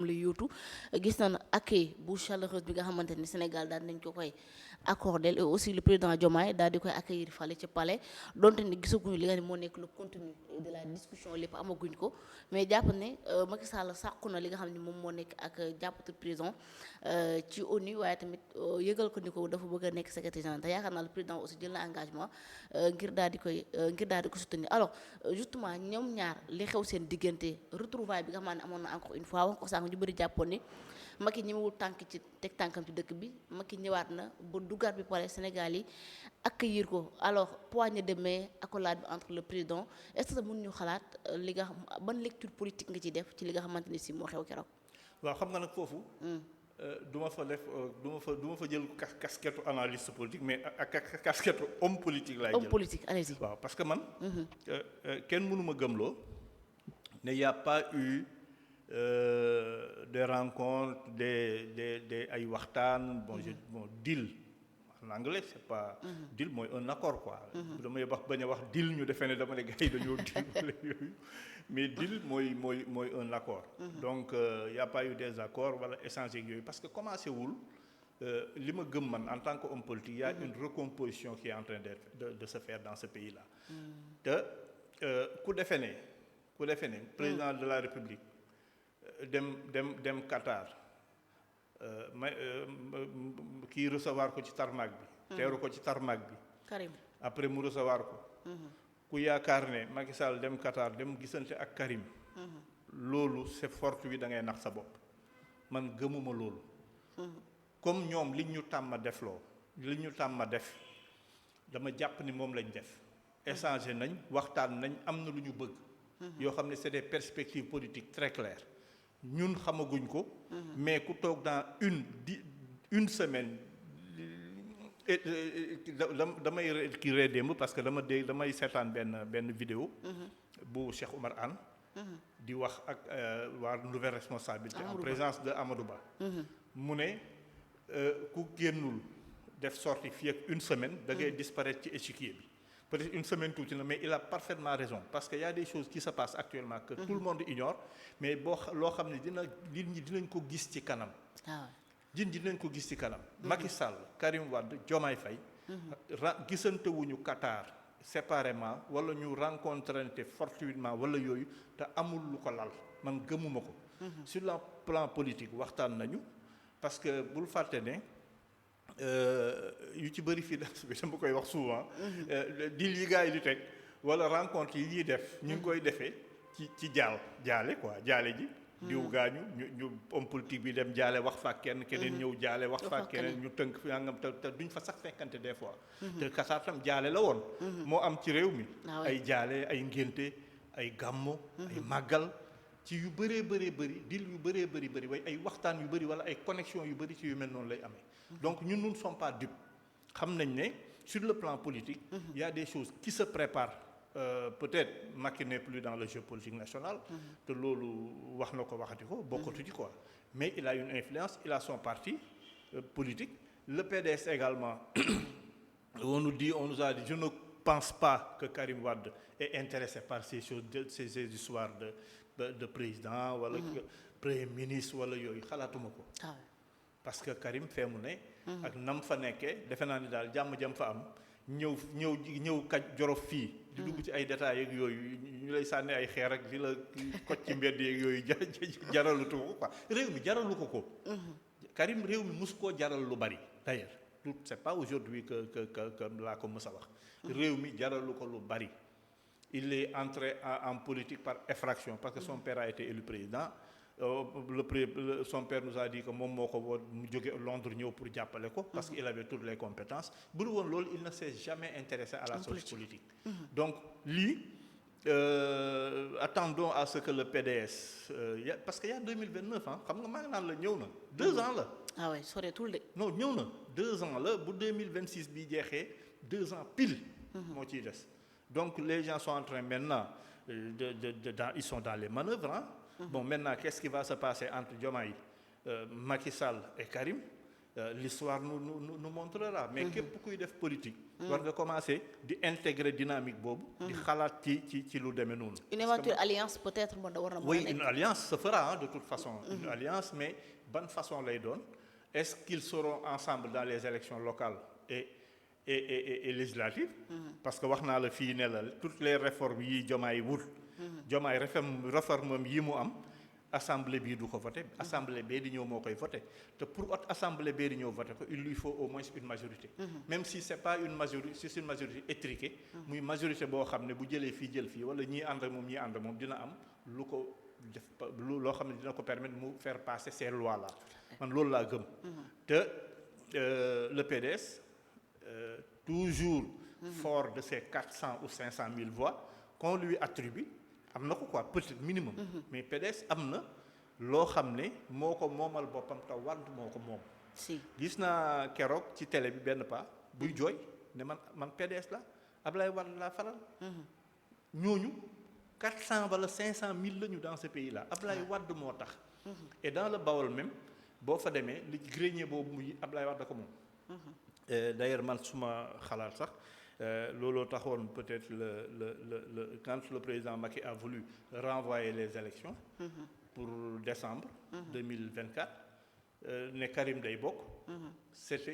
lu yuutu gis nañ accueil bu chaleureuse bi nga xamante ni Sénégal daal nañ ko koy accordé et aussi le président Diomaye daal di koy accueillir fale ci palais donte ni gisaguñu li nga xam ne moo nekk le contenu de la discussion lépp amaguñ ko mais jàpp ne Macky Sall sàkku na li nga xam ne moom moo nekk ak jàppatu prison ci ONU waaye tamit yëgal ko ni ko dafa bëgg a nekk secrétaire général te yaakaar naa le président aussi jël na engagement ngir daal di ko soutenir alors justement ñoom ñaar li xew seen diggante retrouvaille bi nga xam ne amoon na encore une fois wax ko sànq ñu bëri jàppoon ni Macky ñëwul tànk ci teg tànkam ci dëkk bi Macky ñëwaat na ba duggaat bi pare Sénégal yi accueillir ko alors poignée de main accolade bi entre le président est-ce que mën ñu xalaat li nga xam ban lecture politique nga ci def ci li nga xamante ni si moo xew keroog. waaw xam nga nag foofu. du ma fa def du ma fa jël casquette analyste politique mais ak casquette homme politique laay jël. homme politique allez-y. waaw parce que man. kenn mënu ma gëmloo ne y a pas eu des rencontres des ay waxtaan bon deal en anglais c'est pas. deal mooy un accord quoi. damay wax bañ a wax deal ñu defee ne dama ne gars yi dañoo deal wala yooyu mais deal mooy un accord. donc y a pas eu des accords wala échange ak yooyu parce que commencé wul li ma gëm man en tant que homme politique y a une recomposition qui est en train de se faire dans ce pays là. te ku defee ne président de la République dem Qatar kii recevoir ko ci tarmac bi. teeru ko ci tarmac bi. Karim après mu recevoir ko. ku yaakaar ne Macky Sall dem Qatar dem gisante ak Karim. loolu c'est fortuit da ngay nax sa bopp man gëmuma loolu. comme ñoom li ñu tàmma def dama jàpp ni moom lañ def. échanger nañ waxtaan nañ am na lu ñu bëgg. yoo xam ne c'est des perspectives politiques très claires ñun xamaguñ ko. mais ku toog dans une semaine damay kii ree démb parce que damay seetaan benn vidéo. bu Cheikh Oumar Anne. di wax ak waa nouvelle responsabilité en présence de Amadou Ba. mu ne ku génnul def sortie fii ak une semaine da ngay disparaître ci échiquier bi. peut-être une semaine tuuti na mais il a parfaitement raison parce que y a des choses qui se passent actuellement que tout le monde ignore mais loo xam ne nit ñi dinañ ko gis ci kanam. dinañ ko gis ci kanam. Macky Sall Karim Wade Diomaye Faye. gisante wuñu Qatar séparément wala ñu rencontrante fortuitement wala yooyu te amul lu ko lal man gëmuma ko. sur le plan politique waxtaan nañu parce que bul fàtte ne. yu ci bëri fii bi dama koy wax souvent. deal yi gars yi di teg wala rencontre yi ñuy def. ñu ngi koy defee ci jaale ji. diw gaañu ñu homme politique bi dem jaale wax fa keneen ñëw jaale wax fa keneen ñu tënk nangam te duñ fa sax fekkante des fois. te Qatar tam jaale la woon. moo am ci réew mi. ay jaale ay ngénte ay gàmmo. ay màggal. ci yu bëree bëri deal yu bëree bëri way ay waxtaan yu bëri wala ay connexion yu bëri ci yu mel noonu lay amee. donc ñun nous ne sommes pas dupes xam nañ ne sur le plan politique. il y a des choses qui se préparent peut-être Macky n'est plus dans le jeu politique national. te loolu wax na ko waxati ko bokkatu ci quoi. mais il a une influence il a son parti politique le PDS également on nous a dit je ne pense pas que Karim Wade est intéressé par ces choses ces histoires de président wala premier ministre wala yooyu xalaatuma ko. parce que Karim fee mu ne. ak nam fa nekkee defe naa ni daal jàmm fa am ñëw kaj Jolof fii. di dugg ci ay détails yeeg yooyu ñu lay sànni ay xeer ak di la koj ci mbedd yeeg yooyu jaralutu ko quoi réew mi jaralu ko. Karim réew mi mus koo jaral lu bari d'ailleurs tout c'est pas aujourd'hui que laa ko mës a wax. réew mi jaralu ko lu bari. il est entré en politique par effraction parce que son père a été élu président. son père nous a dit que moom moo ko woo mu jóge Londres ñëw pour jàppale ko parce qu'il avait toutes les compétences bu dul woon loolu il ne s'est jamais intéressé à la chose politique. donc lii attendons à ce que le PDS parce que y a 2029 xam nga maa ngi naan la ñëw na 2 ans la. ah ouais soreetul de. non ñëw na 2 ans la bu 2026 bi jeexee 2 ans pile. moo ciy des donc les gens sont en train maintenant ils sont dans les manœuvres. Bon, maintenant, qu'est-ce qui va se passer entre Diomaye, Macky Sall et Karim? l'histoire nous montrera. Mais képp kuy def politique. war nga commencer di intégrer dynamique boobu. di xalaat ci lu demee noonu. Une éventuelle alliance peut-être war na mën a oui nekk. une alliance se fera de toute façon. Une alliance mais ban façon lay doon est-ce qu'ils seront ensemble dans les élections locales et législatives. parce que wax naa la fii ne la toutes les réformes yi Diomaye wut. Diomaye réforme yi mu am. assemblée bii du ko voté assemblée bee di ñëw moo koy voté te pour assemblée bee di ñëw voté ko il lui faut au moins une majorité. même si c'est pas une majorité si c'est une majorité étriquée. muy majorité boo xam ne bu jëlee fii jël fii wala ñii ànd ak moom ñii ànd ak moom dina am lu ko def loo xam ne dina ko permettre mu faire passer ces lois là man loolu laa gëm. te le PDS toujours fort de ces 400 ou 500 000 voix qu'on lui attribue. am na ko quoi peut-être minimum. mais PDS am na loo xam ne moo ko moomal boppam te Wade moo ko moom. si gis naa keroog ci télé bi benn pas buy jooy ne man PDS la Ablaye Wade laa faral. ñooñu 400 wala 500 000 lañu dans ce pays là Ablaye Wade moo tax. et dans le Bawol même boo fa demee li grenier boobu muy Ablaye Wade ko moom. d'ailleurs man suma xalaat sax. looloo taxoon peut-être quand le président Macky a voulu renvoyer les élections pour décembre 2024 ne Karim day bokk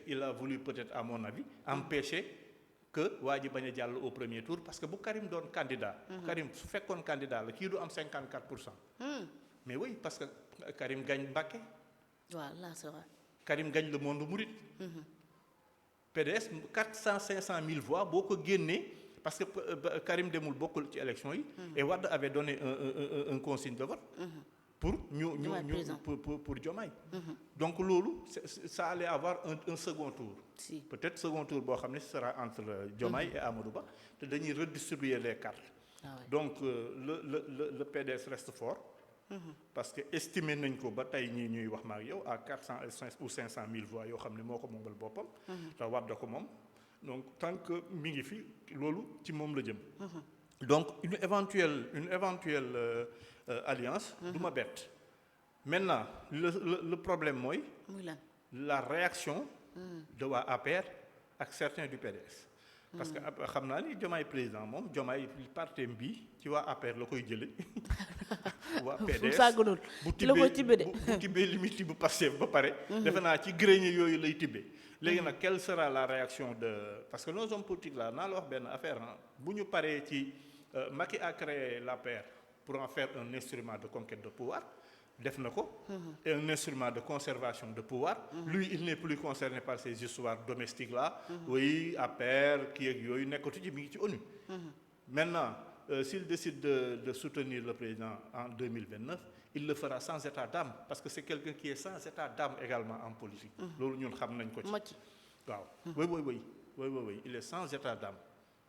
il a voulu peut-être à mon avis empêcher que waa ji bañ a jàll au premier tour parce que bu Karim doon candidat Karim su fekkoon candidat la kii du am 54%. mais oui parce que Karim gagne Mbacké. waaw là c'est vrai. Karim gagne le monde mouride. PDS 400 500 000 voix boo ko génnee parce que Karim demul bokkul ci élection yi. et Wade avait donné un consigne de vote. pour pour Diomaye. donc loolu ça allait avoir un second tour. si peut-être second tour boo xam ne ce sera entre Diomaye et Amadou Ba te dañuy redistribuer les cartes. donc le PDS reste fort. parce que estimé nañ ko ba tey ñii ñuy wax ma ak yow à 400 ou 500 000 voix yoo xam ne moo ko moomal boppam. te Wade ko moom donc tant que mi ngi fi loolu ci moom la jëm. donc une éventuelle alliance. du ma bett. maintenant le problème mooy. la réaction. de waa APR ak certains du PDS. parce que xam naa ni Diomaye président moom Diomaye partem bi ci waa APR la koy jële waa PDS bu tibbee li muy tibb Pastef ba pare. defe naa ci grenier yooyu lay tibbee. léegi nag quelle sera la réaction de parce que nos hommes politiques là naa la wax benn affaire bu ñu paree ci Macky a créé l'APR pour en faire un instrument de conquête de pouvoir. def na ko. et un instrument de conservation de pouvoir. lui il n'est plus concerné par ces histoires domestiques là. oui APR kii ak yooyu nekkatu ci mi ngi ci ONU. maintenant s'il décide de soutenir le président en 2029 il le fera sans état d'âme parce que c'est quelqu'un qui est sans état d'âme également en politique. loolu ñun xam nañ ko ci. waaw oui il est sans état d'âme.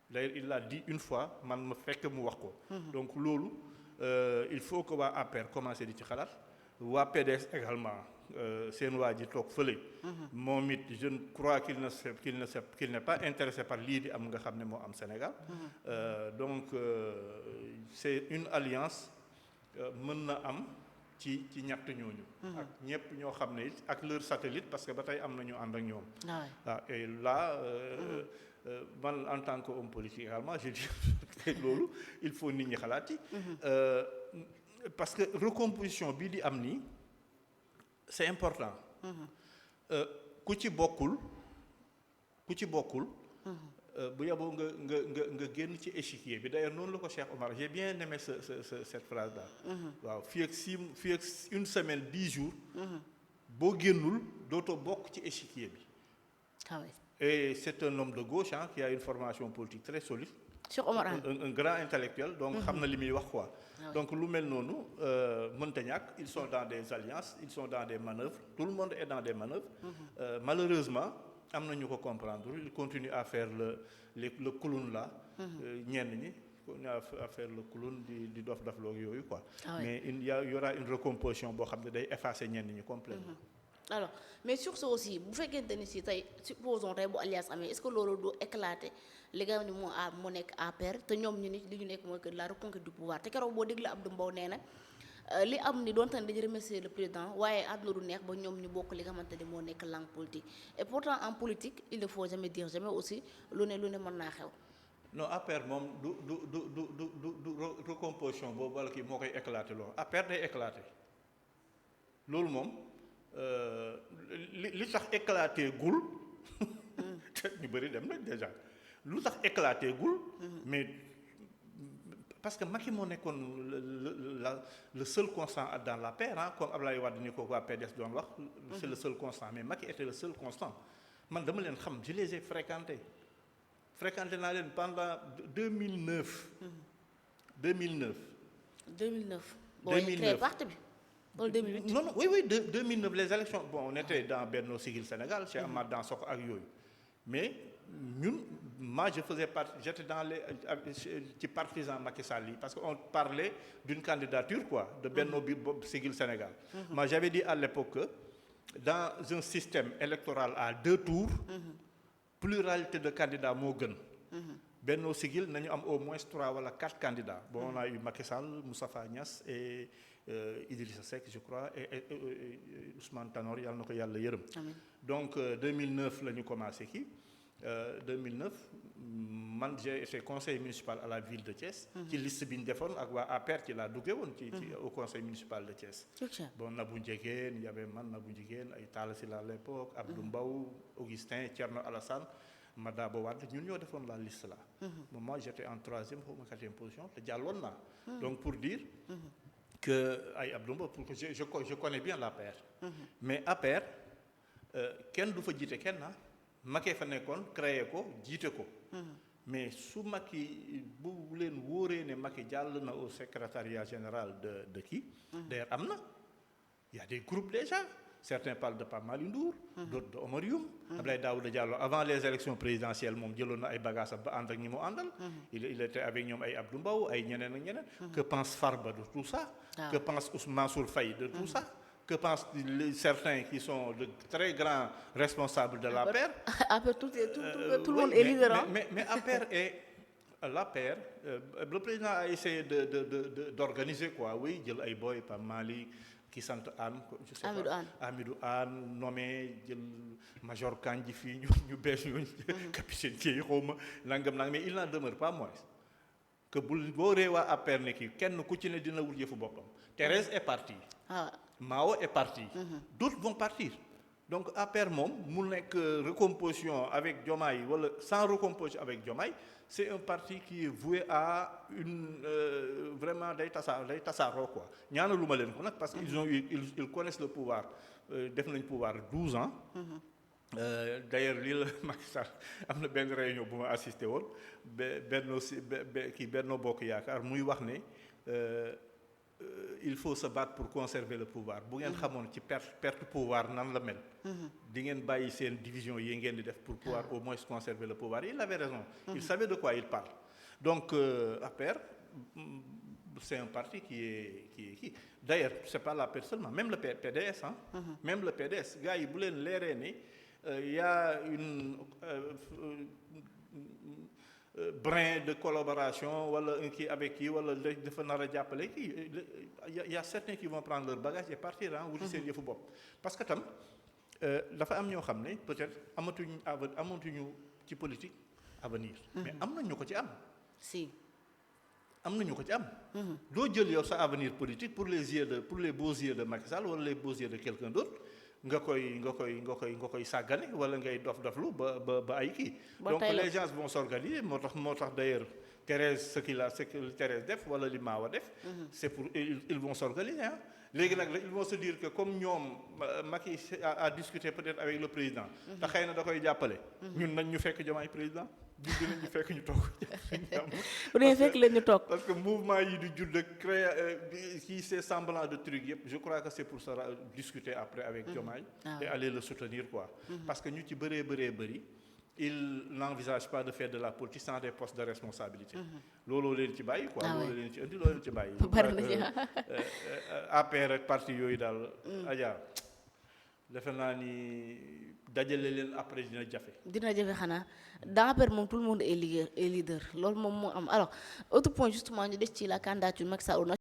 d'ailleurs il l'a dit une fois man ma fekk mu wax ko. donc loolu. il faut que waa APR commencé di ci xalaat waa PDS également seen waa ji toog fële. moom it je crois qu'il n'est pas intéressé par lii di am nga xam ne moo am Sénégal. donc c'est une alliance mën na am ci ñett ñooñu. ak ñëpp ñoo xam ne it ak leur satellite parce que ba tey am na ñu ànd ak ñoom. waaw et là. man en tant qu'homme politique également je dis loolu il faut nit ñi xalaat ci. parce que recomposition bii di am nii c'est important. ku ci bokkul bu yeboo nga génn ci échiquier bi d'ailleurs noonu la ko Cheikh Omar j'ai bien aimé cette phrase là. waaw fii ak une semaine 10 jours. boo génnul dootoo bokk ci échiquier bi. et c'est un homme de gauche qui a une formation politique très solide. Cheikh Omar un grand intellectuel donc xam na li muy wax quoi. donc lu mel noonu mënta ñàkk ils sont dans des alliances ils sont dans des manœuvres tout le monde est dans des manœuvres. malheureusement am na ñu ko comprendre ils continuent à faire le clown là. ñenn ñi à faire le clown di dof loog yooyu quoi. mais il y aura une recomposition boo xam ne day effacer ñenn ñi complètement. alors mais sur ce aussi bu fekkente ni si tey supposons tey bu alliance amee est-ce que loolu du éclater li nga xam ne moo nekk APR te ñoom ñu ni li ñu nekk mooy que la reconquête du pouvoir te keroog boo déglu Abdou Mbow nee na li am ni doonte ne dañu remercier le président waaye àdduna du neex ba ñoom ñu bokk li nga xamante ni moo nekk langue politique et pourtant en politique il ne faut jamais dire jamais aussi lu ne mën naa xew. non APR moom du recomposition boobu wala kii moo koy éclaté loolu APR day éclaté loolu moom li tax éclaté gul ñu bëri dem nañ déjà lu tax éclaté gul mais parce que Macky moo nekkoon le seul constant dans l'APR comme Abdoulaye Wade ni ko waa PDS doon wax c'est le seul constant mais Macky était le seul constant man dama leen xam je les ai fréquentés naa leen pendant 2009. 2009. 2009. boo créé parti bi wala 2008. non oui 2009 les élections bon on était dans Benno Siggil Sénégal chez Amath Dansokho ak yooyu mais ñun moi je faisais partie j'étais dans les ci partisan Macky Sall yi parce que on parlait d'une candidature quoi de Benno bi Siggil Sénégal. moi j'avais dit à l'époque que dans un système électoral à 2 tours. pluralité de candidats moo gën. Benno Siggil nañu am au moins 3 wala 4 candidats. bon on a eu Macky Sall Moustapha Niasse et Idrissa Seck je crois et Ousmane Tanor yàlla na ko yàlla yërëm. donc 2009 la ñu commencé kii 2009 man j'ai été conseiller municipal à la ville de Thiès. ci liste bi ñu defoon ak waa APR ci laa duggee woon. ci au conseil municipal de Thiès. bon Nabou Ndiéguène y avait man Nabou Ndiéguène ay Talla Sylla à l'époque Abdou Mbow Augustin Thierno Alassane Madaba Wade ñun ñoo defoon la liste là. moi j'étais en 3e xaw ma 4e position te jàlloon naa. donc pour dire. que ay Abdou Mbow pour que je connais bien l'APR. mais APR kenn du fa jiite kenn Macky fa nekkoon créé ko jiite ko. mais su Macky bu leen wóoree ne Macky jàll na au secrétariat général de kii. d'ailleurs am na y a des groupes déjà certains parlent de Pape Malick Ndour. d'autres de Omar Youm. Abdoulaye Daouda Diallo avant les élections présidentielles moom jëloon na ay bagages ba ànd ak ñi mu àndal. il était avec ñoom ay Abdou Mbow ay ñeneen ak ñeneen. que pense Farba de tout ça. que pense Mansour Faye de tout ça. que pensent certains qui sont de très grands responsables de l'APR. APR tout le monde est leader. Mais APR est l'APR. Le président a essayé d'organiser quoi. Oui, jël ay boy Pape Malick qui sant Anne. je sais pas Amidou Anne nommé jël major Kandji fii ñu bees ñu capitaine Thièye xawma nangam mais il n'en demeure pas moins que boo ree waa APR ne kii kenn ku ci ne dina wut yëfu boppam. Thérèse est partie. Mao est parti. D'autres vont partir. Donc APR moom mu nekk recomposition avec Diomaye wala sans recomposition avec Diomaye c'est un parti qui est voué à une vraiment day tasaaroo quoi ñaanaluma leen ko nag parce que ils connaissent le pouvoir def nañ pouvoir 12 ans. D'ailleurs lii la Macky Sall am na benn réunion bu ma assisté woon Benno Bokk Yaakaar muy wax ne. Il faut se battre pour conserver le pouvoir bu ngeen xamoon ci perte pouvoir nan la mel. di ngeen bàyyi seen division yi ngeen di def pour pouvoir au moins conserver le pouvoir il avait raison. il savait de quoi il parle. donc APR c'est un parti qui est d'ailleurs c'est pas l'APR seulement même le PDS même le PDS gars yi bu leen leeree ni y a une brin de collaboration wala kii avec kii wala dafa nar a jàppale kii y a certains qui vont prendre leur bagage et partir wuti seen yëfu bopp parce que tam dafa am ñoo xam ne peut-être amatuñu ci politique avenir mais am na ñu ko ci am si am na ñu ko ci am doo jël yow sa avenir politique pour les beaux yeux de Macky Sall wala les beaux yeux de quelqu'un d'autre nga koy sàggane wala ngay doflu ba ay kii. donc les gens vont s'organiser moo tax d'ailleurs Thérèse ce que Thérèse def wala li Mawa def. c'est pour ils vont s'organiser léegi nag ils vont se dire que comme ñoom Macky a discuté peut-être avec le président. te xëy na da koy jàppale. ñun nañ ñu fekk Diomaye président. dinañ ñu fekk ñu toog. bu dee fekk leen ñu toog. parce que mouvement yi di judd créer qui c'est semblant de truc yëpp je crois que c'est pour ça discuter après avec Diomaye. et aller le soutenir quoi. parce que ñu ci bëri. il n'envisage pas de faire de la politique sans des postes de responsabilité. looloo leen ci bàyyi quoi. looloo leen ci indi looloo leen ci bàyyi. APR ak parti yooyu daal. Adja defe naa ni dajale leen après dina jafe. dina jafe xanaa dans APR moom tout le monde est leader loolu moom moo am alors autre point justement ñu des ci la candidature Macky Sall